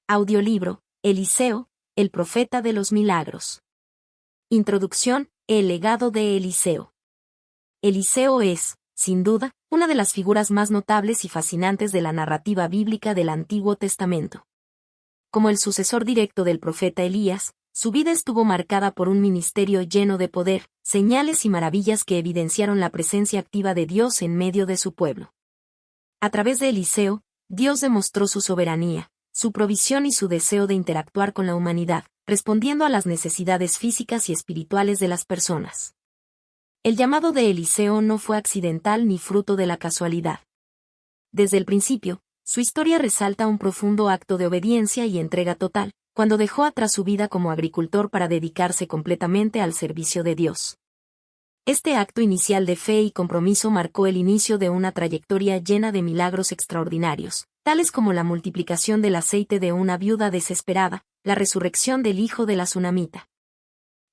Audiolibro, Eliseo, el profeta de los milagros. Introducción, el legado de Eliseo. Eliseo es, sin duda, una de las figuras más notables y fascinantes de la narrativa bíblica del Antiguo Testamento. Como el sucesor directo del profeta Elías, su vida estuvo marcada por un ministerio lleno de poder, señales y maravillas que evidenciaron la presencia activa de Dios en medio de su pueblo. A través de Eliseo, Dios demostró su soberanía, su provisión y su deseo de interactuar con la humanidad, respondiendo a las necesidades físicas y espirituales de las personas. El llamado de Eliseo no fue accidental ni fruto de la casualidad. Desde el principio, su historia resalta un profundo acto de obediencia y entrega total, cuando dejó atrás su vida como agricultor para dedicarse completamente al servicio de Dios. Este acto inicial de fe y compromiso marcó el inicio de una trayectoria llena de milagros extraordinarios, tales como la multiplicación del aceite de una viuda desesperada, la resurrección del hijo de la tsunamita,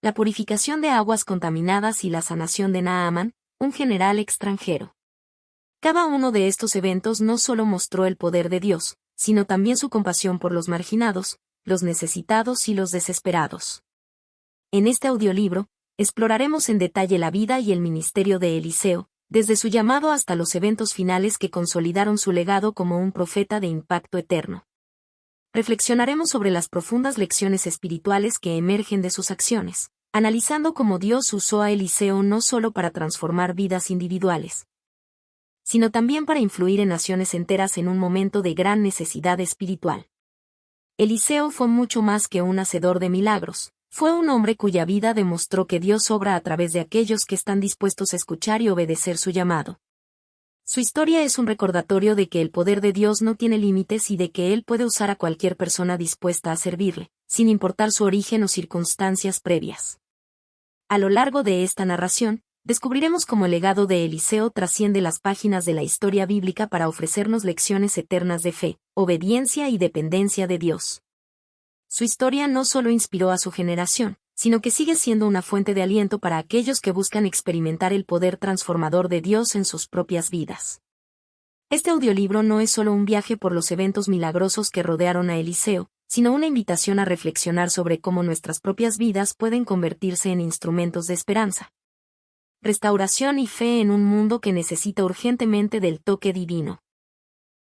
la purificación de aguas contaminadas y la sanación de Naamán, un general extranjero. Cada uno de estos eventos no solo mostró el poder de Dios, sino también su compasión por los marginados, los necesitados y los desesperados. En este audiolibro, exploraremos en detalle la vida y el ministerio de Eliseo, desde su llamado hasta los eventos finales que consolidaron su legado como un profeta de impacto eterno. Reflexionaremos sobre las profundas lecciones espirituales que emergen de sus acciones, analizando cómo Dios usó a Eliseo no solo para transformar vidas individuales, sino también para influir en naciones enteras en un momento de gran necesidad espiritual. Eliseo fue mucho más que un hacedor de milagros. Fue un hombre cuya vida demostró que Dios obra a través de aquellos que están dispuestos a escuchar y obedecer su llamado. Su historia es un recordatorio de que el poder de Dios no tiene límites y de que Él puede usar a cualquier persona dispuesta a servirle, sin importar su origen o circunstancias previas. A lo largo de esta narración, descubriremos cómo el legado de Eliseo trasciende las páginas de la historia bíblica para ofrecernos lecciones eternas de fe, obediencia y dependencia de Dios. Su historia no solo inspiró a su generación, sino que sigue siendo una fuente de aliento para aquellos que buscan experimentar el poder transformador de Dios en sus propias vidas. Este audiolibro no es solo un viaje por los eventos milagrosos que rodearon a Eliseo, sino una invitación a reflexionar sobre cómo nuestras propias vidas pueden convertirse en instrumentos de esperanza, restauración y fe en un mundo que necesita urgentemente del toque divino.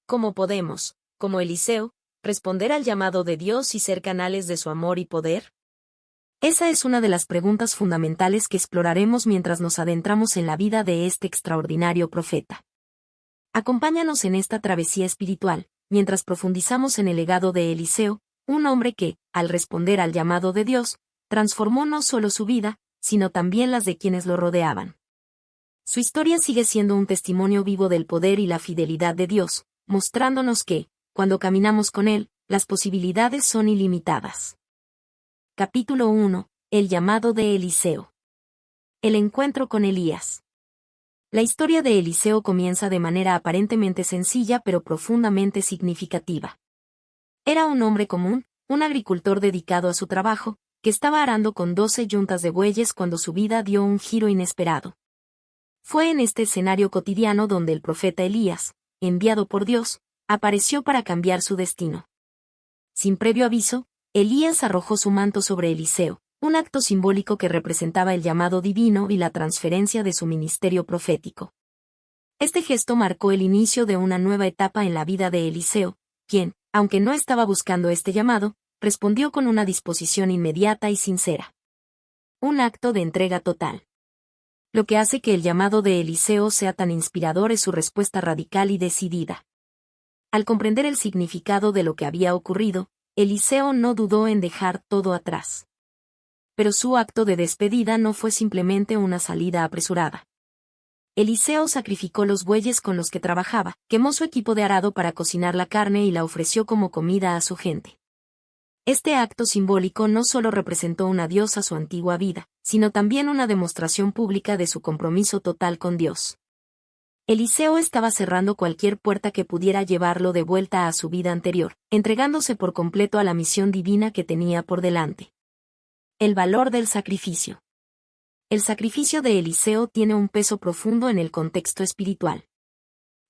¿Cómo podemos, como Eliseo, responder al llamado de Dios y ser canales de su amor y poder? Esa es una de las preguntas fundamentales que exploraremos mientras nos adentramos en la vida de este extraordinario profeta. Acompáñanos en esta travesía espiritual, mientras profundizamos en el legado de Eliseo, un hombre que, al responder al llamado de Dios, transformó no solo su vida, sino también las de quienes lo rodeaban. Su historia sigue siendo un testimonio vivo del poder y la fidelidad de Dios, mostrándonos que, cuando caminamos con Él, las posibilidades son ilimitadas. Capítulo 1. El llamado de Eliseo. El encuentro con Elías. La historia de Eliseo comienza de manera aparentemente sencilla pero profundamente significativa. Era un hombre común, un agricultor dedicado a su trabajo, que estaba arando con 12 yuntas de bueyes cuando su vida dio un giro inesperado. Fue en este escenario cotidiano donde el profeta Elías, enviado por Dios, apareció para cambiar su destino. Sin previo aviso, Elías arrojó su manto sobre Eliseo, un acto simbólico que representaba el llamado divino y la transferencia de su ministerio profético. Este gesto marcó el inicio de una nueva etapa en la vida de Eliseo, quien, aunque no estaba buscando este llamado, respondió con una disposición inmediata y sincera. Un acto de entrega total. Lo que hace que el llamado de Eliseo sea tan inspirador es su respuesta radical y decidida. Al comprender el significado de lo que había ocurrido, Eliseo no dudó en dejar todo atrás. Pero su acto de despedida no fue simplemente una salida apresurada. Eliseo sacrificó los bueyes con los que trabajaba, quemó su equipo de arado para cocinar la carne y la ofreció como comida a su gente. Este acto simbólico no solo representó un adiós a su antigua vida, sino también una demostración pública de su compromiso total con Dios. Eliseo estaba cerrando cualquier puerta que pudiera llevarlo de vuelta a su vida anterior, entregándose por completo a la misión divina que tenía por delante. El valor del sacrificio. El sacrificio de Eliseo tiene un peso profundo en el contexto espiritual.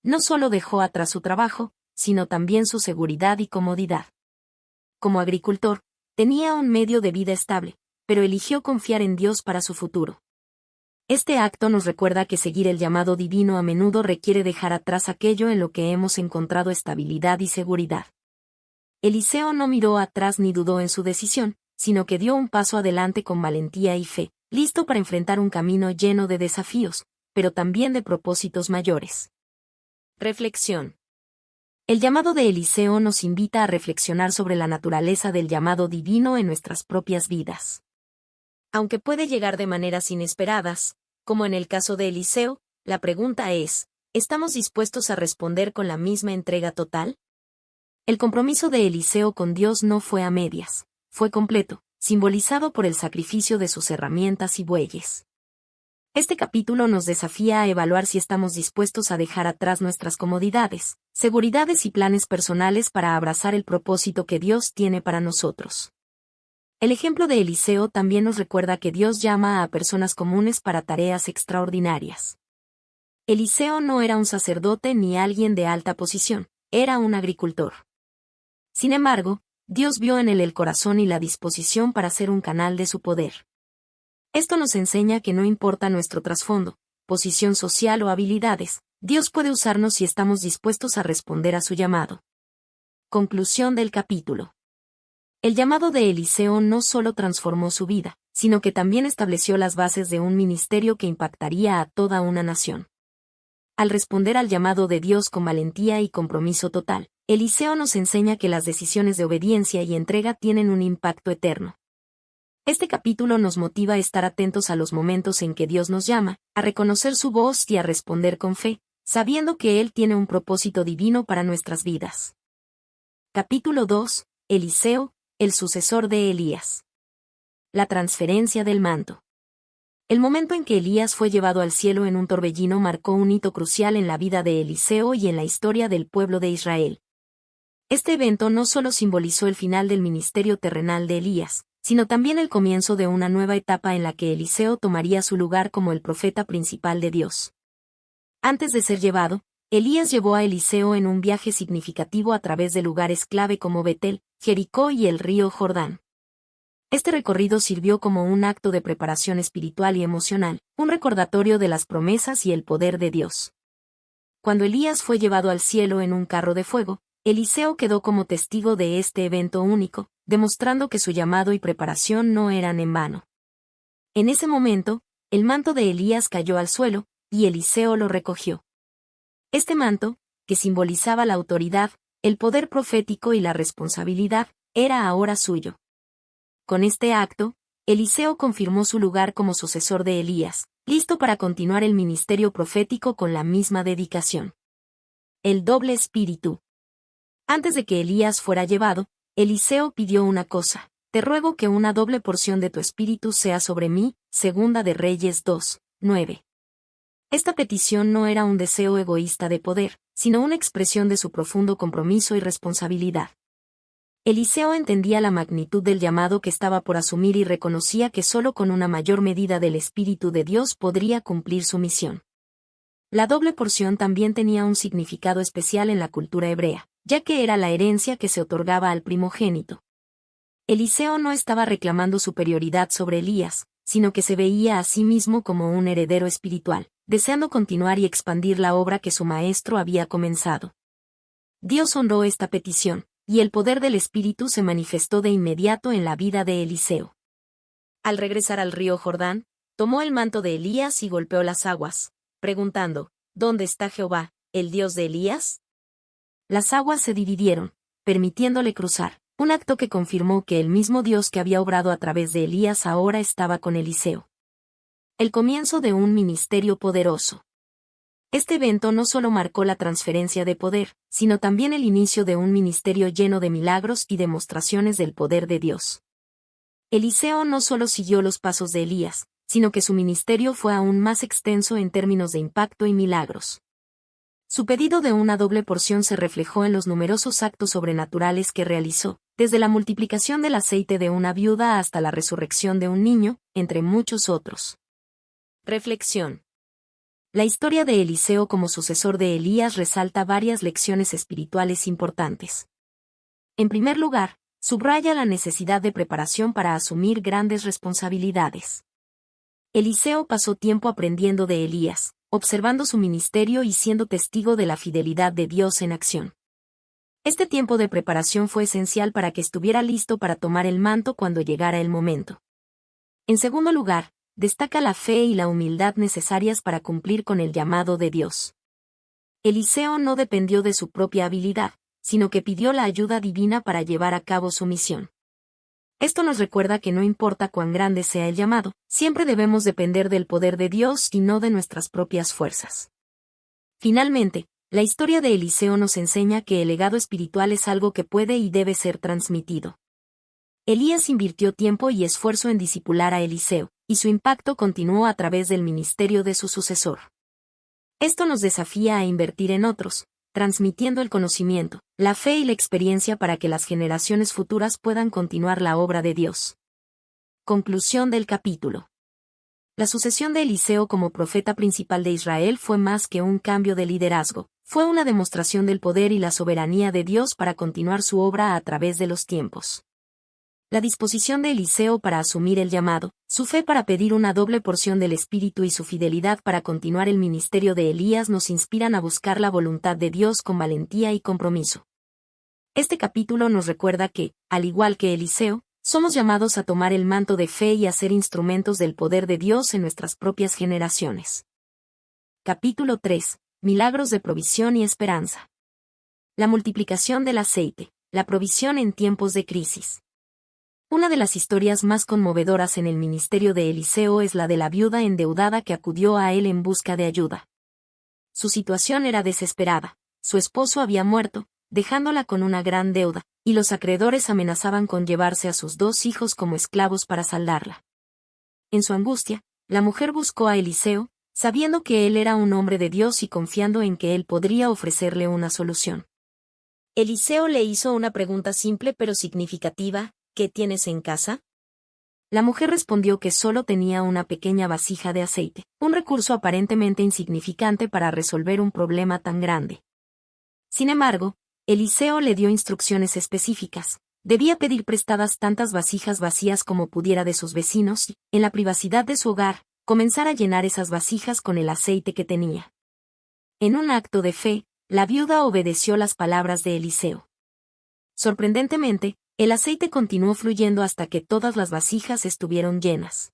No solo dejó atrás su trabajo, sino también su seguridad y comodidad. como agricultor, tenía un medio de vida estable, pero eligió confiar en Dios para su futuro. Este acto nos recuerda que seguir el llamado divino a menudo requiere dejar atrás aquello en lo que hemos encontrado estabilidad y seguridad. Eliseo no miró atrás ni dudó en su decisión, sino que dio un paso adelante con valentía y fe, listo para enfrentar un camino lleno de desafíos, pero también de propósitos mayores. Reflexión. El llamado de Eliseo nos invita a reflexionar sobre la naturaleza del llamado divino en nuestras propias vidas. Aunque puede llegar de maneras inesperadas, como en el caso de Eliseo, la pregunta es, ¿estamos dispuestos a responder con la misma entrega total? El compromiso de Eliseo con Dios no fue a medias, fue completo, simbolizado por el sacrificio de sus herramientas y bueyes. Este capítulo nos desafía a evaluar si estamos dispuestos a dejar atrás nuestras comodidades, seguridades y planes personales para abrazar el propósito que Dios tiene para nosotros. El ejemplo de Eliseo también nos recuerda que Dios llama a personas comunes para tareas extraordinarias. Eliseo no era un sacerdote ni alguien de alta posición, era un agricultor. Sin embargo, Dios vio en él el corazón y la disposición para ser un canal de su poder. Esto nos enseña que no importa nuestro trasfondo, posición social o habilidades, Dios puede usarnos si estamos dispuestos a responder a su llamado. Conclusión del capítulo. El llamado de Eliseo no solo transformó su vida, sino que también estableció las bases de un ministerio que impactaría a toda una nación. Al responder al llamado de Dios con valentía y compromiso total, Eliseo nos enseña que las decisiones de obediencia y entrega tienen un impacto eterno. Este capítulo nos motiva a estar atentos a los momentos en que Dios nos llama, a reconocer su voz y a responder con fe, sabiendo que Él tiene un propósito divino para nuestras vidas. Capítulo 2. Eliseo, el sucesor de Elías. La transferencia del manto. El momento en que Elías fue llevado al cielo en un torbellino marcó un hito crucial en la vida de Eliseo y en la historia del pueblo de Israel. Este evento no solo simbolizó el final del ministerio terrenal de Elías, sino también el comienzo de una nueva etapa en la que Eliseo tomaría su lugar como el profeta principal de Dios. Antes de ser llevado, Elías llevó a Eliseo en un viaje significativo a través de lugares clave como Betel, Jericó y el río Jordán. Este recorrido sirvió como un acto de preparación espiritual y emocional, un recordatorio de las promesas y el poder de Dios. Cuando Elías fue llevado al cielo en un carro de fuego, Eliseo quedó como testigo de este evento único, demostrando que su llamado y preparación no eran en vano. En ese momento, el manto de Elías cayó al suelo, y Eliseo lo recogió. Este manto, que simbolizaba la autoridad, el poder profético y la responsabilidad, era ahora suyo. Con este acto, Eliseo confirmó su lugar como sucesor de Elías, listo para continuar el ministerio profético con la misma dedicación. El doble espíritu. Antes de que Elías fuera llevado, Eliseo pidió una cosa: te ruego que una doble porción de tu espíritu sea sobre mí, Segunda de Reyes 2, 9. Esta petición no era un deseo egoísta de poder, sino una expresión de su profundo compromiso y responsabilidad. Eliseo entendía la magnitud del llamado que estaba por asumir y reconocía que solo con una mayor medida del Espíritu de Dios podría cumplir su misión. La doble porción también tenía un significado especial en la cultura hebrea, ya que era la herencia que se otorgaba al primogénito. Eliseo no estaba reclamando superioridad sobre Elías, sino que se veía a sí mismo como un heredero espiritual, deseando continuar y expandir la obra que su maestro había comenzado. Dios honró esta petición, y el poder del Espíritu se manifestó de inmediato en la vida de Eliseo. Al regresar al río Jordán, tomó el manto de Elías y golpeó las aguas, preguntando, ¿dónde está Jehová, el Dios de Elías? Las aguas se dividieron, permitiéndole cruzar, un acto que confirmó que el mismo Dios que había obrado a través de Elías ahora estaba con Eliseo. El comienzo de un ministerio poderoso. Este evento no solo marcó la transferencia de poder, sino también el inicio de un ministerio lleno de milagros y demostraciones del poder de Dios. Eliseo no solo siguió los pasos de Elías, sino que su ministerio fue aún más extenso en términos de impacto y milagros. Su pedido de una doble porción se reflejó en los numerosos actos sobrenaturales que realizó, desde la multiplicación del aceite de una viuda hasta la resurrección de un niño, entre muchos otros. Reflexión. La historia de Eliseo como sucesor de Elías resalta varias lecciones espirituales importantes. En primer lugar, subraya la necesidad de preparación para asumir grandes responsabilidades. Eliseo pasó tiempo aprendiendo de Elías, observando su ministerio y siendo testigo de la fidelidad de Dios en acción. Este tiempo de preparación fue esencial para que estuviera listo para tomar el manto cuando llegara el momento. En segundo lugar, destaca la fe y la humildad necesarias para cumplir con el llamado de Dios. Eliseo no dependió de su propia habilidad, sino que pidió la ayuda divina para llevar a cabo su misión. Esto nos recuerda que no importa cuán grande sea el llamado, siempre debemos depender del poder de Dios y no de nuestras propias fuerzas. Finalmente, la historia de Eliseo nos enseña que el legado espiritual es algo que puede y debe ser transmitido. Elías invirtió tiempo y esfuerzo en discipular a Eliseo, y su impacto continuó a través del ministerio de su sucesor. Esto nos desafía a invertir en otros, transmitiendo el conocimiento, la fe y la experiencia para que las generaciones futuras puedan continuar la obra de Dios. Conclusión del capítulo. La sucesión de Eliseo como profeta principal de Israel fue más que un cambio de liderazgo, fue una demostración del poder y la soberanía de Dios para continuar su obra a través de los tiempos. La disposición de Eliseo para asumir el llamado, su fe para pedir una doble porción del Espíritu y su fidelidad para continuar el ministerio de Elías nos inspiran a buscar la voluntad de Dios con valentía y compromiso. Este capítulo nos recuerda que, al igual que Eliseo, somos llamados a tomar el manto de fe y a ser instrumentos del poder de Dios en nuestras propias generaciones. Capítulo 3. Milagros de provisión y esperanza. La multiplicación del aceite, la provisión en tiempos de crisis. Una de las historias más conmovedoras en el ministerio de Eliseo es la de la viuda endeudada que acudió a él en busca de ayuda. Su situación era desesperada, su esposo había muerto, dejándola con una gran deuda, y los acreedores amenazaban con llevarse a sus 2 hijos como esclavos para saldarla. En su angustia, la mujer buscó a Eliseo, sabiendo que él era un hombre de Dios y confiando en que él podría ofrecerle una solución. Eliseo le hizo una pregunta simple pero significativa: ¿qué tienes en casa? La mujer respondió que solo tenía una pequeña vasija de aceite, un recurso aparentemente insignificante para resolver un problema tan grande. Sin embargo, Eliseo le dio instrucciones específicas. Debía pedir prestadas tantas vasijas vacías como pudiera de sus vecinos y, en la privacidad de su hogar, comenzar a llenar esas vasijas con el aceite que tenía. En un acto de fe, la viuda obedeció las palabras de Eliseo. Sorprendentemente, el aceite continuó fluyendo hasta que todas las vasijas estuvieron llenas.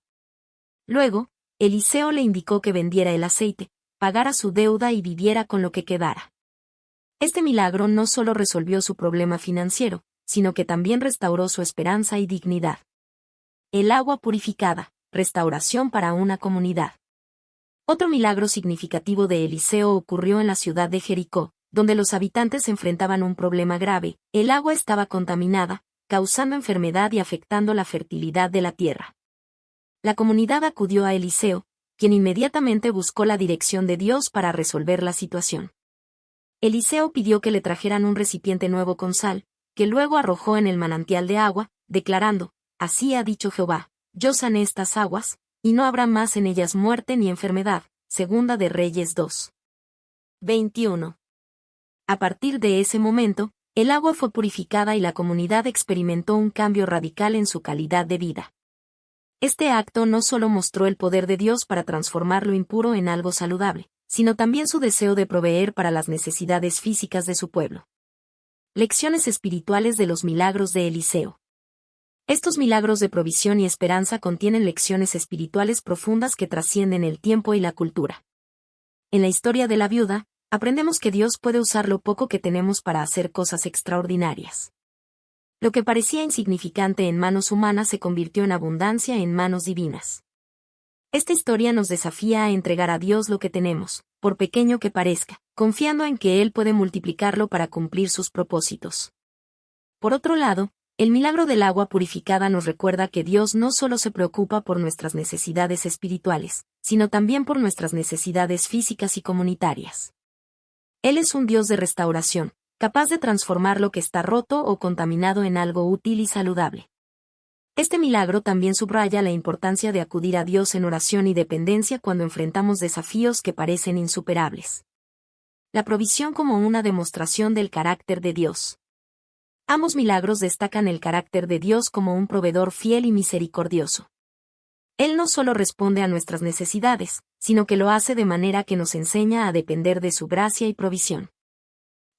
Luego, Eliseo le indicó que vendiera el aceite, pagara su deuda y viviera con lo que quedara. Este milagro no solo resolvió su problema financiero, sino que también restauró su esperanza y dignidad. El agua purificada, restauración para una comunidad. Otro milagro significativo de Eliseo ocurrió en la ciudad de Jericó, donde los habitantes enfrentaban un problema grave: el agua estaba contaminada, causando enfermedad y afectando la fertilidad de la tierra. La comunidad acudió a Eliseo, quien inmediatamente buscó la dirección de Dios para resolver la situación. Eliseo pidió que le trajeran un recipiente nuevo con sal, que luego arrojó en el manantial de agua, declarando: «Así ha dicho Jehová, yo sané estas aguas, y no habrá más en ellas muerte ni enfermedad». Segunda de Reyes 2. 21. A partir de ese momento, el agua fue purificada y la comunidad experimentó un cambio radical en su calidad de vida. Este acto no solo mostró el poder de Dios para transformar lo impuro en algo saludable, sino también su deseo de proveer para las necesidades físicas de su pueblo. Lecciones espirituales de los milagros de Eliseo. Estos milagros de provisión y esperanza contienen lecciones espirituales profundas que trascienden el tiempo y la cultura. En la historia de la viuda, aprendemos que Dios puede usar lo poco que tenemos para hacer cosas extraordinarias. Lo que parecía insignificante en manos humanas se convirtió en abundancia en manos divinas. Esta historia nos desafía a entregar a Dios lo que tenemos, por pequeño que parezca, confiando en que Él puede multiplicarlo para cumplir sus propósitos. Por otro lado, el milagro del agua purificada nos recuerda que Dios no solo se preocupa por nuestras necesidades espirituales, sino también por nuestras necesidades físicas y comunitarias. Él es un Dios de restauración, capaz de transformar lo que está roto o contaminado en algo útil y saludable. Este milagro también subraya la importancia de acudir a Dios en oración y dependencia cuando enfrentamos desafíos que parecen insuperables. La provisión como una demostración del carácter de Dios. Ambos milagros destacan el carácter de Dios como un proveedor fiel y misericordioso. Él no solo responde a nuestras necesidades, sino que lo hace de manera que nos enseña a depender de su gracia y provisión.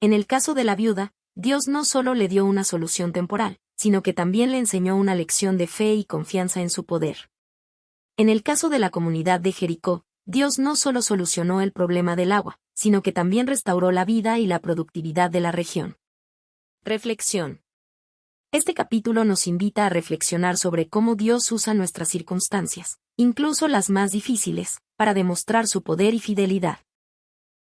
En el caso de la viuda, Dios no solo le dio una solución temporal, sino que también le enseñó una lección de fe y confianza en su poder. En el caso de la comunidad de Jericó, Dios no solo solucionó el problema del agua, sino que también restauró la vida y la productividad de la región. Reflexión. Este capítulo nos invita a reflexionar sobre cómo Dios usa nuestras circunstancias, incluso las más difíciles, para demostrar su poder y fidelidad.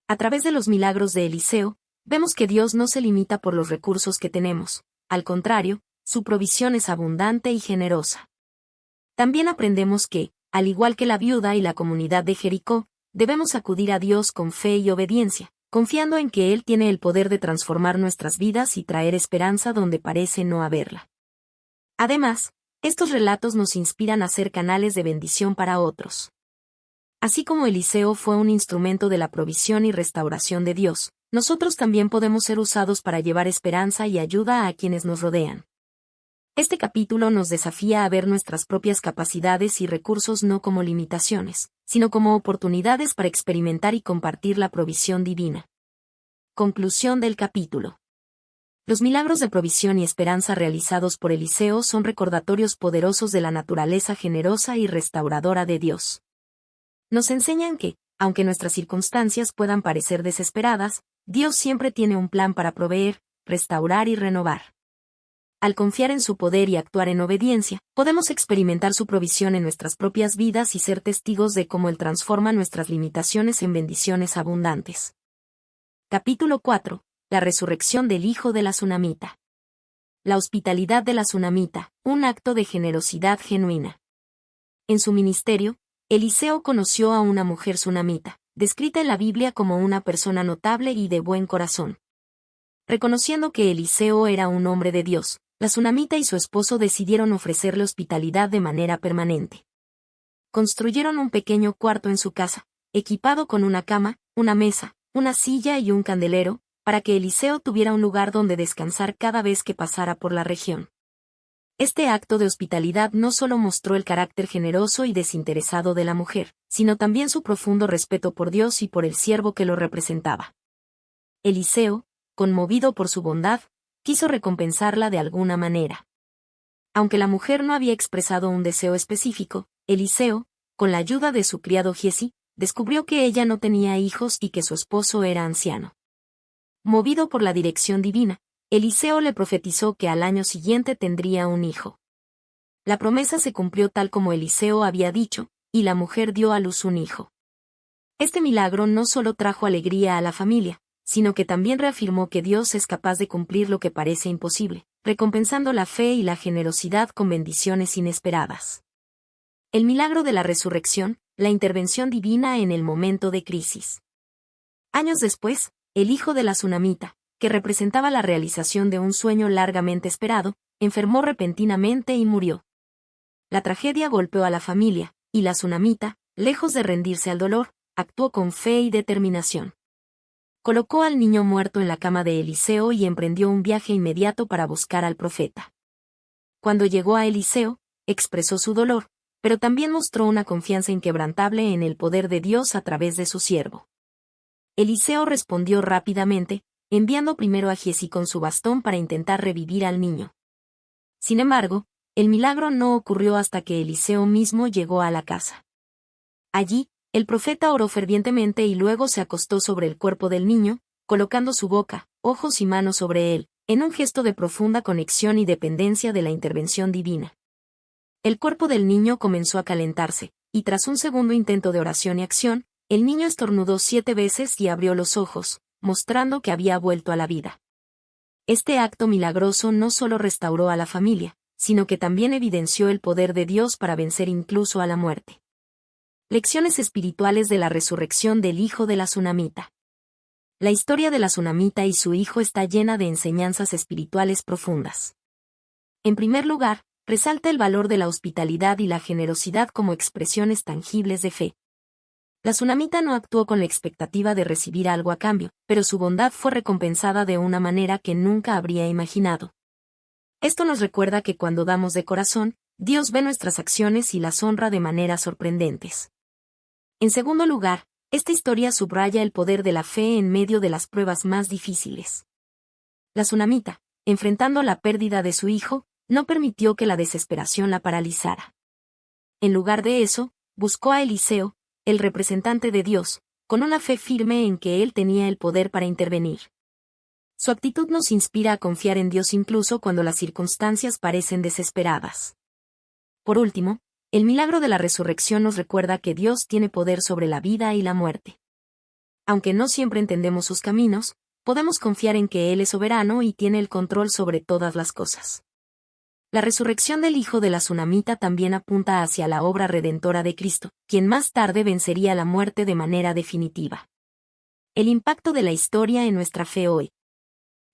A través de los milagros de Eliseo, vemos que Dios no se limita por los recursos que tenemos, al contrario, su provisión es abundante y generosa. También aprendemos que, al igual que la viuda y la comunidad de Jericó, debemos acudir a Dios con fe y obediencia, confiando en que Él tiene el poder de transformar nuestras vidas y traer esperanza donde parece no haberla. Además, estos relatos nos inspiran a ser canales de bendición para otros. Así como Eliseo fue un instrumento de la provisión y restauración de Dios, nosotros también podemos ser usados para llevar esperanza y ayuda a quienes nos rodean. Este capítulo nos desafía a ver nuestras propias capacidades y recursos no como limitaciones, sino como oportunidades para experimentar y compartir la provisión divina. Conclusión del capítulo. Los milagros de provisión y esperanza realizados por Eliseo son recordatorios poderosos de la naturaleza generosa y restauradora de Dios. Nos enseñan que, aunque nuestras circunstancias puedan parecer desesperadas, Dios siempre tiene un plan para proveer, restaurar y renovar. Al confiar en su poder y actuar en obediencia, podemos experimentar su provisión en nuestras propias vidas y ser testigos de cómo Él transforma nuestras limitaciones en bendiciones abundantes. Capítulo 4. La resurrección del hijo de la Sunamita. La hospitalidad de la Sunamita, un acto de generosidad genuina. En su ministerio, Eliseo conoció a una mujer sunamita, descrita en la Biblia como una persona notable y de buen corazón. Reconociendo que Eliseo era un hombre de Dios, la sunamita y su esposo decidieron ofrecerle hospitalidad de manera permanente. Construyeron un pequeño cuarto en su casa, equipado con una cama, una mesa, una silla y un candelero, para que Eliseo tuviera un lugar donde descansar cada vez que pasara por la región. Este acto de hospitalidad no solo mostró el carácter generoso y desinteresado de la mujer, sino también su profundo respeto por Dios y por el siervo que lo representaba. Eliseo, conmovido por su bondad, quiso recompensarla de alguna manera. Aunque la mujer no había expresado un deseo específico, Eliseo, con la ayuda de su criado Giezi, descubrió que ella no tenía hijos y que su esposo era anciano. Movido por la dirección divina, Eliseo le profetizó que al año siguiente tendría un hijo. La promesa se cumplió tal como Eliseo había dicho, y la mujer dio a luz un hijo. Este milagro no solo trajo alegría a la familia, sino que también reafirmó que Dios es capaz de cumplir lo que parece imposible, recompensando la fe y la generosidad con bendiciones inesperadas. El milagro de la resurrección, la intervención divina en el momento de crisis. Años después, el hijo de la sunamita, que representaba la realización de un sueño largamente esperado, enfermó repentinamente y murió. La tragedia golpeó a la familia, y la sunamita, lejos de rendirse al dolor, actuó con fe y determinación. Colocó al niño muerto en la cama de Eliseo y emprendió un viaje inmediato para buscar al profeta. Cuando llegó a Eliseo, expresó su dolor, pero también mostró una confianza inquebrantable en el poder de Dios a través de su siervo. Eliseo respondió rápidamente, enviando primero a Giezi con su bastón para intentar revivir al niño. Sin embargo, el milagro no ocurrió hasta que Eliseo mismo llegó a la casa. Allí, el profeta oró fervientemente y luego se acostó sobre el cuerpo del niño, colocando su boca, ojos y manos sobre él, en un gesto de profunda conexión y dependencia de la intervención divina. El cuerpo del niño comenzó a calentarse, y tras un segundo intento de oración y acción, el niño estornudó 7 veces y abrió los ojos, mostrando que había vuelto a la vida. Este acto milagroso no solo restauró a la familia, sino que también evidenció el poder de Dios para vencer incluso a la muerte. Lecciones espirituales de la resurrección del hijo de la sunamita. La historia de la sunamita y su hijo está llena de enseñanzas espirituales profundas. En primer lugar, resalta el valor de la hospitalidad y la generosidad como expresiones tangibles de fe. La sunamita no actuó con la expectativa de recibir algo a cambio, pero su bondad fue recompensada de una manera que nunca habría imaginado. Esto nos recuerda que cuando damos de corazón, Dios ve nuestras acciones y las honra de maneras sorprendentes. En segundo lugar, esta historia subraya el poder de la fe en medio de las pruebas más difíciles. La tsunamita, enfrentando la pérdida de su hijo, no permitió que la desesperación la paralizara. En lugar de eso, buscó a Eliseo, el representante de Dios, con una fe firme en que él tenía el poder para intervenir. Su actitud nos inspira a confiar en Dios incluso cuando las circunstancias parecen desesperadas. Por último, el milagro de la resurrección nos recuerda que Dios tiene poder sobre la vida y la muerte. Aunque no siempre entendemos sus caminos, podemos confiar en que Él es soberano y tiene el control sobre todas las cosas. La resurrección del hijo de la tsunamita también apunta hacia la obra redentora de Cristo, quien más tarde vencería la muerte de manera definitiva. El impacto de la historia en nuestra fe hoy.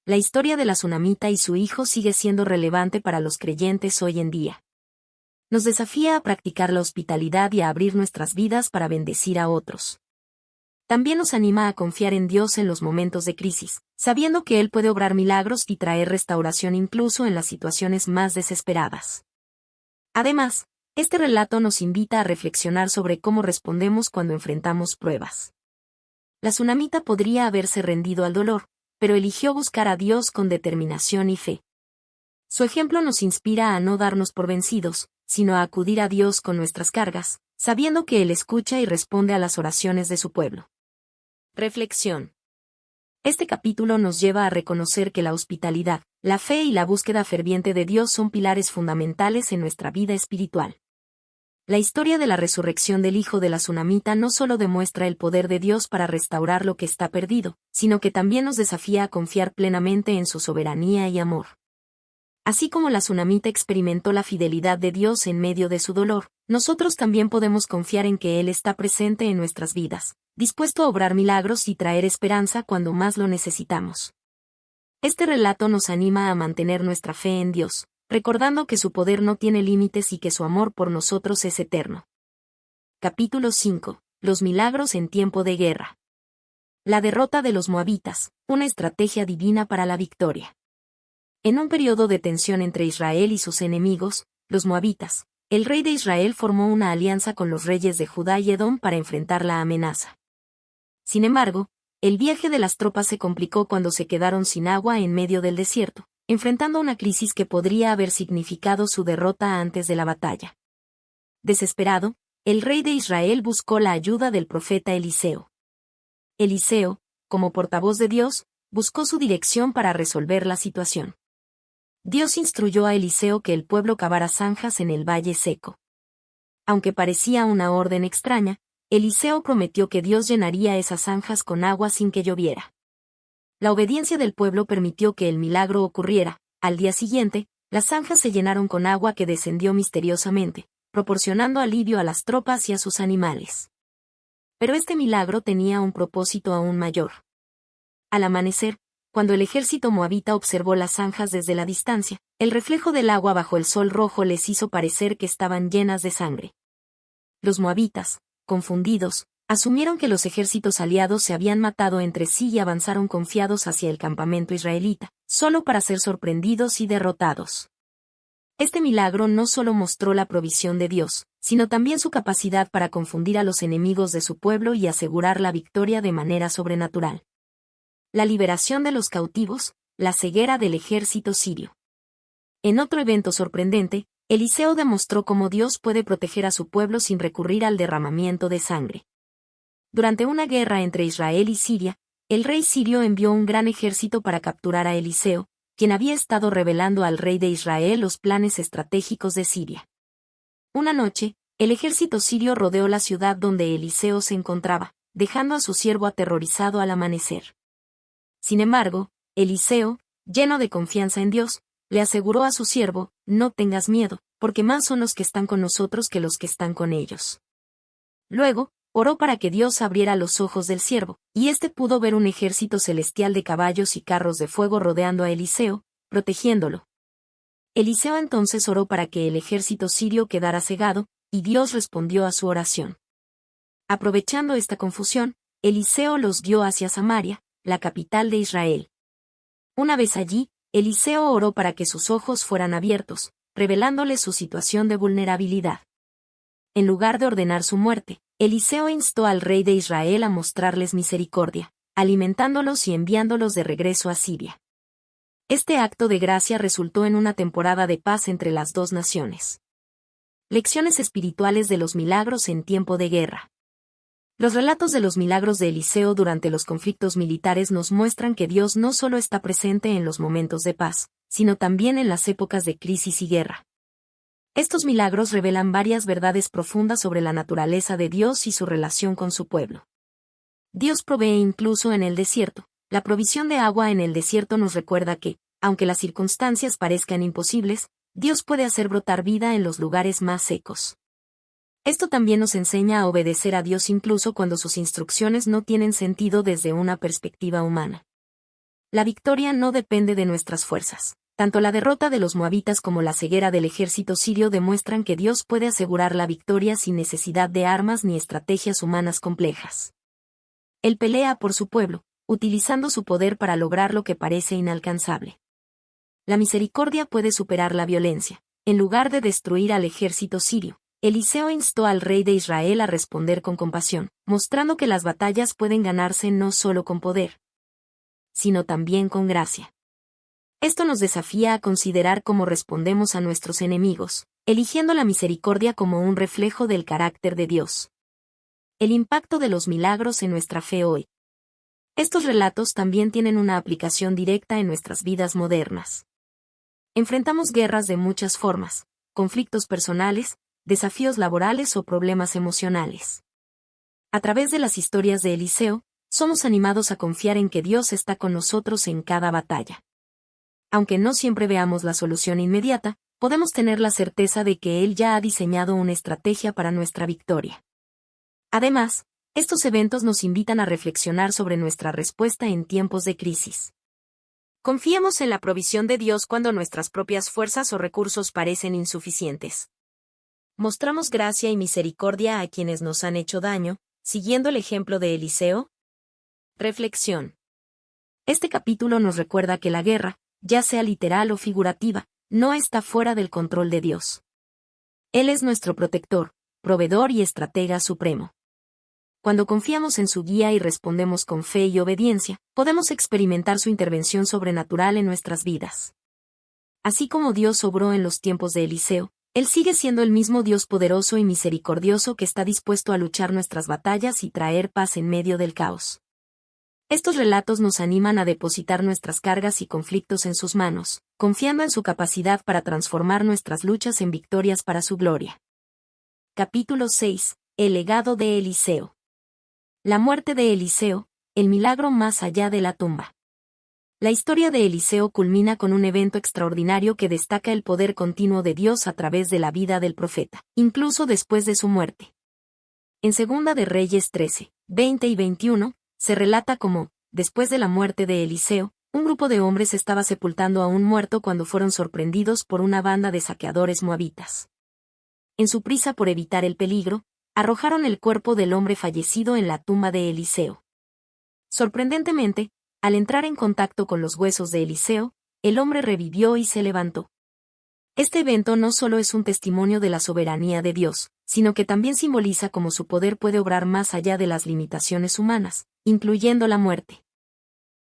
La historia de la tsunamita y su hijo sigue siendo relevante para los creyentes hoy en día. Nos desafía a practicar la hospitalidad y a abrir nuestras vidas para bendecir a otros. También nos anima a confiar en Dios en los momentos de crisis, sabiendo que Él puede obrar milagros y traer restauración incluso en las situaciones más desesperadas. Además, este relato nos invita a reflexionar sobre cómo respondemos cuando enfrentamos pruebas. La tsunamita podría haberse rendido al dolor, pero eligió buscar a Dios con determinación y fe. Su ejemplo nos inspira a no darnos por vencidos, sino a acudir a Dios con nuestras cargas, sabiendo que Él escucha y responde a las oraciones de su pueblo. Reflexión. Este capítulo nos lleva a reconocer que la hospitalidad, la fe y la búsqueda ferviente de Dios son pilares fundamentales en nuestra vida espiritual. La historia de la resurrección del hijo de la tsunamita no solo demuestra el poder de Dios para restaurar lo que está perdido, sino que también nos desafía a confiar plenamente en su soberanía y amor. Así como la tsunamita experimentó la fidelidad de Dios en medio de su dolor, nosotros también podemos confiar en que Él está presente en nuestras vidas, dispuesto a obrar milagros y traer esperanza cuando más lo necesitamos. Este relato nos anima a mantener nuestra fe en Dios, recordando que su poder no tiene límites y que su amor por nosotros es eterno. Capítulo 5. Los milagros en tiempo de guerra. La derrota de los moabitas, una estrategia divina para la victoria. En un periodo de tensión entre Israel y sus enemigos, los moabitas, el rey de Israel formó una alianza con los reyes de Judá y Edom para enfrentar la amenaza. Sin embargo, el viaje de las tropas se complicó cuando se quedaron sin agua en medio del desierto, enfrentando una crisis que podría haber significado su derrota antes de la batalla. Desesperado, el rey de Israel buscó la ayuda del profeta Eliseo. Eliseo, como portavoz de Dios, buscó su dirección para resolver la situación. Dios instruyó a Eliseo que el pueblo cavara zanjas en el valle seco. Aunque parecía una orden extraña, Eliseo prometió que Dios llenaría esas zanjas con agua sin que lloviera. La obediencia del pueblo permitió que el milagro ocurriera. Al día siguiente, las zanjas se llenaron con agua que descendió misteriosamente, proporcionando alivio a las tropas y a sus animales. Pero este milagro tenía un propósito aún mayor. Al amanecer, cuando el ejército moabita observó las zanjas desde la distancia, el reflejo del agua bajo el sol rojo les hizo parecer que estaban llenas de sangre. Los moabitas, confundidos, asumieron que los ejércitos aliados se habían matado entre sí y avanzaron confiados hacia el campamento israelita, solo para ser sorprendidos y derrotados. Este milagro no solo mostró la provisión de Dios, sino también su capacidad para confundir a los enemigos de su pueblo y asegurar la victoria de manera sobrenatural. La liberación de los cautivos, la ceguera del ejército sirio. En otro evento sorprendente, Eliseo demostró cómo Dios puede proteger a su pueblo sin recurrir al derramamiento de sangre. Durante una guerra entre Israel y Siria, el rey sirio envió un gran ejército para capturar a Eliseo, quien había estado revelando al rey de Israel los planes estratégicos de Siria. Una noche, el ejército sirio rodeó la ciudad donde Eliseo se encontraba, dejando a su siervo aterrorizado al amanecer. Sin embargo, Eliseo, lleno de confianza en Dios, le aseguró a su siervo: «No tengas miedo, porque más son los que están con nosotros que los que están con ellos». Luego, oró para que Dios abriera los ojos del siervo, y éste pudo ver un ejército celestial de caballos y carros de fuego rodeando a Eliseo, protegiéndolo. Eliseo entonces oró para que el ejército sirio quedara cegado, y Dios respondió a su oración. Aprovechando esta confusión, Eliseo los guió hacia Samaria, la capital de Israel. Una vez allí, Eliseo oró para que sus ojos fueran abiertos, revelándole su situación de vulnerabilidad. En lugar de ordenar su muerte, Eliseo instó al rey de Israel a mostrarles misericordia, alimentándolos y enviándolos de regreso a Siria. Este acto de gracia resultó en una temporada de paz entre las dos naciones. Lecciones espirituales de los milagros en tiempo de guerra. Los relatos de los milagros de Eliseo durante los conflictos militares nos muestran que Dios no solo está presente en los momentos de paz, sino también en las épocas de crisis y guerra. Estos milagros revelan varias verdades profundas sobre la naturaleza de Dios y su relación con su pueblo. Dios provee incluso en el desierto. La provisión de agua en el desierto nos recuerda que, aunque las circunstancias parezcan imposibles, Dios puede hacer brotar vida en los lugares más secos. Esto también nos enseña a obedecer a Dios incluso cuando sus instrucciones no tienen sentido desde una perspectiva humana. La victoria no depende de nuestras fuerzas. Tanto la derrota de los moabitas como la ceguera del ejército sirio demuestran que Dios puede asegurar la victoria sin necesidad de armas ni estrategias humanas complejas. Él pelea por su pueblo, utilizando su poder para lograr lo que parece inalcanzable. La misericordia puede superar la violencia. En lugar de destruir al ejército sirio, Eliseo instó al rey de Israel a responder con compasión, mostrando que las batallas pueden ganarse no solo con poder, sino también con gracia. Esto nos desafía a considerar cómo respondemos a nuestros enemigos, eligiendo la misericordia como un reflejo del carácter de Dios. El impacto de los milagros en nuestra fe hoy. Estos relatos también tienen una aplicación directa en nuestras vidas modernas. Enfrentamos guerras de muchas formas, conflictos personales, desafíos laborales o problemas emocionales. A través de las historias de Eliseo, somos animados a confiar en que Dios está con nosotros en cada batalla. Aunque no siempre veamos la solución inmediata, podemos tener la certeza de que Él ya ha diseñado una estrategia para nuestra victoria. Además, estos eventos nos invitan a reflexionar sobre nuestra respuesta en tiempos de crisis. Confiemos en la provisión de Dios cuando nuestras propias fuerzas o recursos parecen insuficientes. ¿Mostramos gracia y misericordia a quienes nos han hecho daño, siguiendo el ejemplo de Eliseo? Reflexión. Este capítulo nos recuerda que la guerra, ya sea literal o figurativa, no está fuera del control de Dios. Él es nuestro protector, proveedor y estratega supremo. Cuando confiamos en su guía y respondemos con fe y obediencia, podemos experimentar su intervención sobrenatural en nuestras vidas. Así como Dios obró en los tiempos de Eliseo, Él sigue siendo el mismo Dios poderoso y misericordioso que está dispuesto a luchar nuestras batallas y traer paz en medio del caos. Estos relatos nos animan a depositar nuestras cargas y conflictos en sus manos, confiando en su capacidad para transformar nuestras luchas en victorias para su gloria. Capítulo 6. El legado de Eliseo. La muerte de Eliseo, el milagro más allá de la tumba. La historia de Eliseo culmina con un evento extraordinario que destaca el poder continuo de Dios a través de la vida del profeta, incluso después de su muerte. En Segunda de Reyes 13, 20 y 21, se relata cómo, después de la muerte de Eliseo, un grupo de hombres estaba sepultando a un muerto cuando fueron sorprendidos por una banda de saqueadores moabitas. En su prisa por evitar el peligro, arrojaron el cuerpo del hombre fallecido en la tumba de Eliseo. Sorprendentemente, al entrar en contacto con los huesos de Eliseo, el hombre revivió y se levantó. Este evento no solo es un testimonio de la soberanía de Dios, sino que también simboliza cómo su poder puede obrar más allá de las limitaciones humanas, incluyendo la muerte.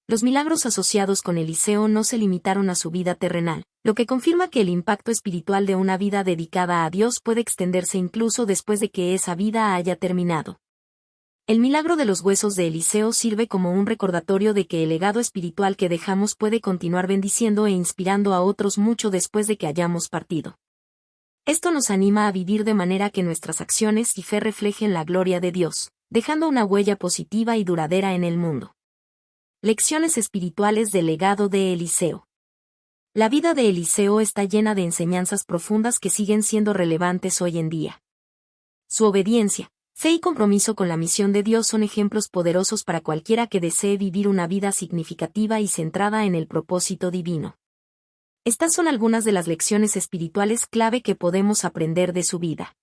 Los milagros asociados con Eliseo no se limitaron a su vida terrenal, lo que confirma que el impacto espiritual de una vida dedicada a Dios puede extenderse incluso después de que esa vida haya terminado. El milagro de los huesos de Eliseo sirve como un recordatorio de que el legado espiritual que dejamos puede continuar bendiciendo e inspirando a otros mucho después de que hayamos partido. Esto nos anima a vivir de manera que nuestras acciones y fe reflejen la gloria de Dios, dejando una huella positiva y duradera en el mundo. Lecciones espirituales del legado de Eliseo. La vida de Eliseo está llena de enseñanzas profundas que siguen siendo relevantes hoy en día. Su obediencia, fe y compromiso con la misión de Dios son ejemplos poderosos para cualquiera que desee vivir una vida significativa y centrada en el propósito divino. Estas son algunas de las lecciones espirituales clave que podemos aprender de su vida.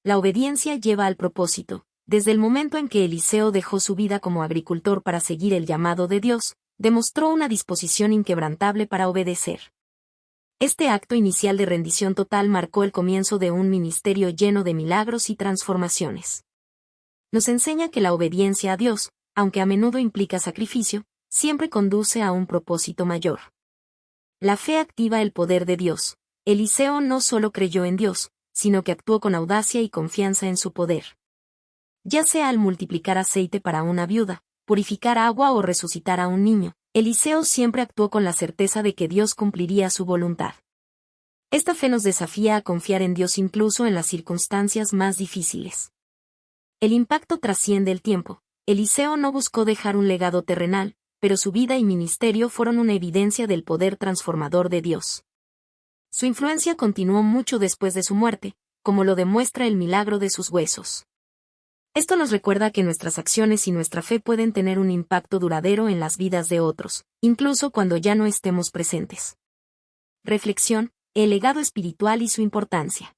La obediencia lleva al propósito. Desde el momento en que Eliseo dejó su vida como agricultor para seguir el llamado de Dios, demostró una disposición inquebrantable para obedecer. Este acto inicial de rendición total marcó el comienzo de un ministerio lleno de milagros y transformaciones. Nos enseña que la obediencia a Dios, aunque a menudo implica sacrificio, siempre conduce a un propósito mayor. La fe activa el poder de Dios. Eliseo no solo creyó en Dios, sino que actuó con audacia y confianza en su poder. Ya sea al multiplicar aceite para una viuda, purificar agua o resucitar a un niño, Eliseo siempre actuó con la certeza de que Dios cumpliría su voluntad. Esta fe nos desafía a confiar en Dios incluso en las circunstancias más difíciles. El impacto trasciende el tiempo. Eliseo no buscó dejar un legado terrenal, pero su vida y ministerio fueron una evidencia del poder transformador de Dios. Su influencia continuó mucho después de su muerte, como lo demuestra el milagro de sus huesos. Esto nos recuerda que nuestras acciones y nuestra fe pueden tener un impacto duradero en las vidas de otros, incluso cuando ya no estemos presentes. Reflexión: el legado espiritual y su importancia.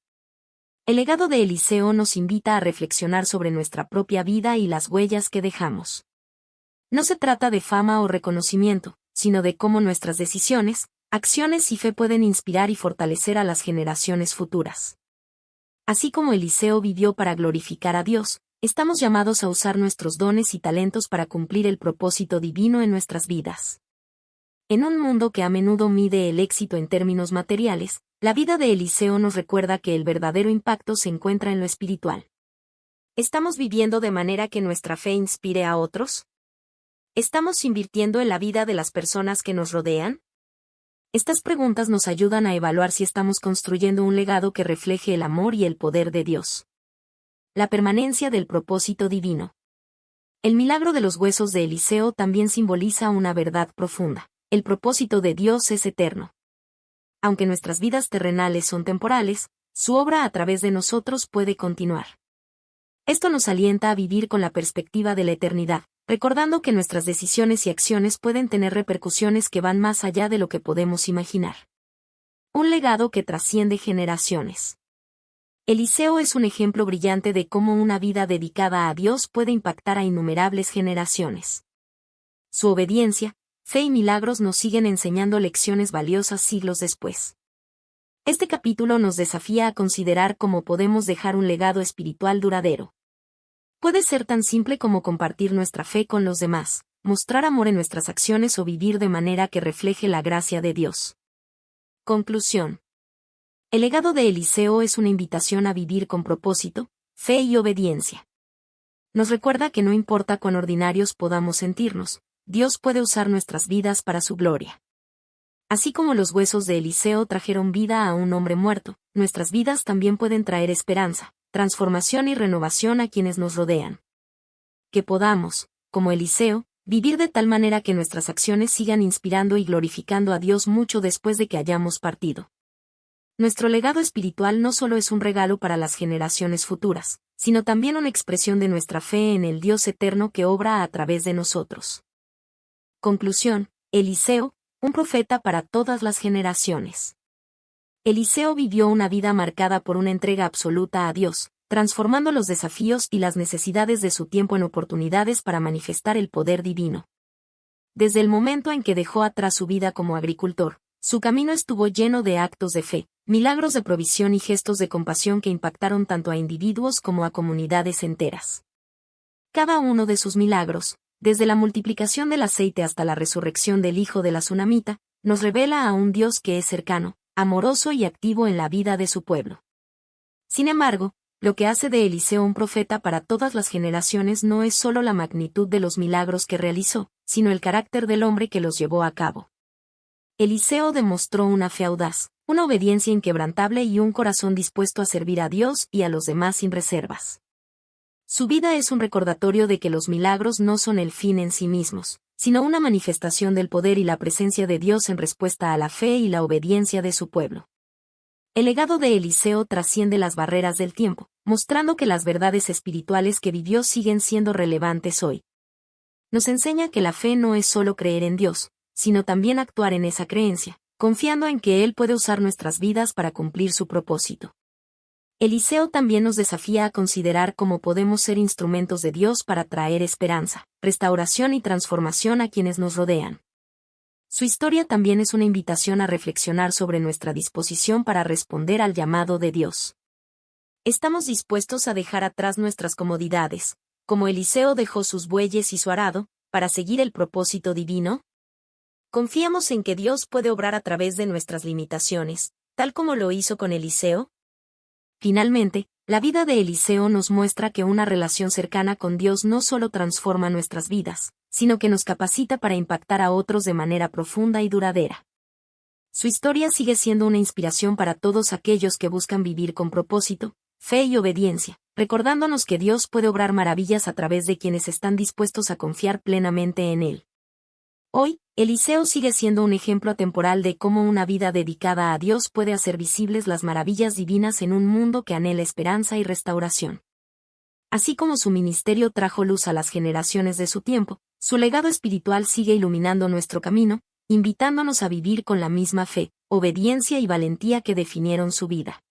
El legado de Eliseo nos invita a reflexionar sobre nuestra propia vida y las huellas que dejamos. No se trata de fama o reconocimiento, sino de cómo nuestras decisiones, acciones y fe pueden inspirar y fortalecer a las generaciones futuras. Así como Eliseo vivió para glorificar a Dios, estamos llamados a usar nuestros dones y talentos para cumplir el propósito divino en nuestras vidas. En un mundo que a menudo mide el éxito en términos materiales, la vida de Eliseo nos recuerda que el verdadero impacto se encuentra en lo espiritual. ¿Estamos viviendo de manera que nuestra fe inspire a otros? ¿Estamos invirtiendo en la vida de las personas que nos rodean? Estas preguntas nos ayudan a evaluar si estamos construyendo un legado que refleje el amor y el poder de Dios. La permanencia del propósito divino. El milagro de los huesos de Eliseo también simboliza una verdad profunda. El propósito de Dios es eterno. Aunque nuestras vidas terrenales son temporales, su obra a través de nosotros puede continuar. Esto nos alienta a vivir con la perspectiva de la eternidad, recordando que nuestras decisiones y acciones pueden tener repercusiones que van más allá de lo que podemos imaginar. Un legado que trasciende generaciones. Eliseo es un ejemplo brillante de cómo una vida dedicada a Dios puede impactar a innumerables generaciones. Su obediencia, fe y milagros nos siguen enseñando lecciones valiosas siglos después. Este capítulo nos desafía a considerar cómo podemos dejar un legado espiritual duradero. Puede ser tan simple como compartir nuestra fe con los demás, mostrar amor en nuestras acciones o vivir de manera que refleje la gracia de Dios. Conclusión. El legado de Eliseo es una invitación a vivir con propósito, fe y obediencia. Nos recuerda que no importa cuán ordinarios podamos sentirnos, Dios puede usar nuestras vidas para su gloria. Así como los huesos de Eliseo trajeron vida a un hombre muerto, nuestras vidas también pueden traer esperanza, transformación y renovación a quienes nos rodean. Que podamos, como Eliseo, vivir de tal manera que nuestras acciones sigan inspirando y glorificando a Dios mucho después de que hayamos partido. Nuestro legado espiritual no solo es un regalo para las generaciones futuras, sino también una expresión de nuestra fe en el Dios eterno que obra a través de nosotros. Conclusión: Eliseo, un profeta para todas las generaciones. Eliseo vivió una vida marcada por una entrega absoluta a Dios, transformando los desafíos y las necesidades de su tiempo en oportunidades para manifestar el poder divino. Desde el momento en que dejó atrás su vida como agricultor, su camino estuvo lleno de actos de fe, milagros de provisión y gestos de compasión que impactaron tanto a individuos como a comunidades enteras. Cada uno de sus milagros, desde la multiplicación del aceite hasta la resurrección del hijo de la Sunamita, nos revela a un Dios que es cercano, amoroso y activo en la vida de su pueblo. Sin embargo, lo que hace de Eliseo un profeta para todas las generaciones no es solo la magnitud de los milagros que realizó, sino el carácter del hombre que los llevó a cabo. Eliseo demostró una fe audaz, una obediencia inquebrantable y un corazón dispuesto a servir a Dios y a los demás sin reservas. Su vida es un recordatorio de que los milagros no son el fin en sí mismos, sino una manifestación del poder y la presencia de Dios en respuesta a la fe y la obediencia de su pueblo. El legado de Eliseo trasciende las barreras del tiempo, mostrando que las verdades espirituales que vivió siguen siendo relevantes hoy. Nos enseña que la fe no es solo creer en Dios, sino también actuar en esa creencia, confiando en que Él puede usar nuestras vidas para cumplir su propósito. Eliseo también nos desafía a considerar cómo podemos ser instrumentos de Dios para traer esperanza, restauración y transformación a quienes nos rodean. Su historia también es una invitación a reflexionar sobre nuestra disposición para responder al llamado de Dios. ¿Estamos dispuestos a dejar atrás nuestras comodidades, como Eliseo dejó sus bueyes y su arado, para seguir el propósito divino? ¿Confiamos en que Dios puede obrar a través de nuestras limitaciones, tal como lo hizo con Eliseo? Finalmente, la vida de Eliseo nos muestra que una relación cercana con Dios no solo transforma nuestras vidas, sino que nos capacita para impactar a otros de manera profunda y duradera. Su historia sigue siendo una inspiración para todos aquellos que buscan vivir con propósito, fe y obediencia, recordándonos que Dios puede obrar maravillas a través de quienes están dispuestos a confiar plenamente en Él. Hoy, Eliseo sigue siendo un ejemplo atemporal de cómo una vida dedicada a Dios puede hacer visibles las maravillas divinas en un mundo que anhela esperanza y restauración. Así como su ministerio trajo luz a las generaciones de su tiempo, su legado espiritual sigue iluminando nuestro camino, invitándonos a vivir con la misma fe, obediencia y valentía que definieron su vida.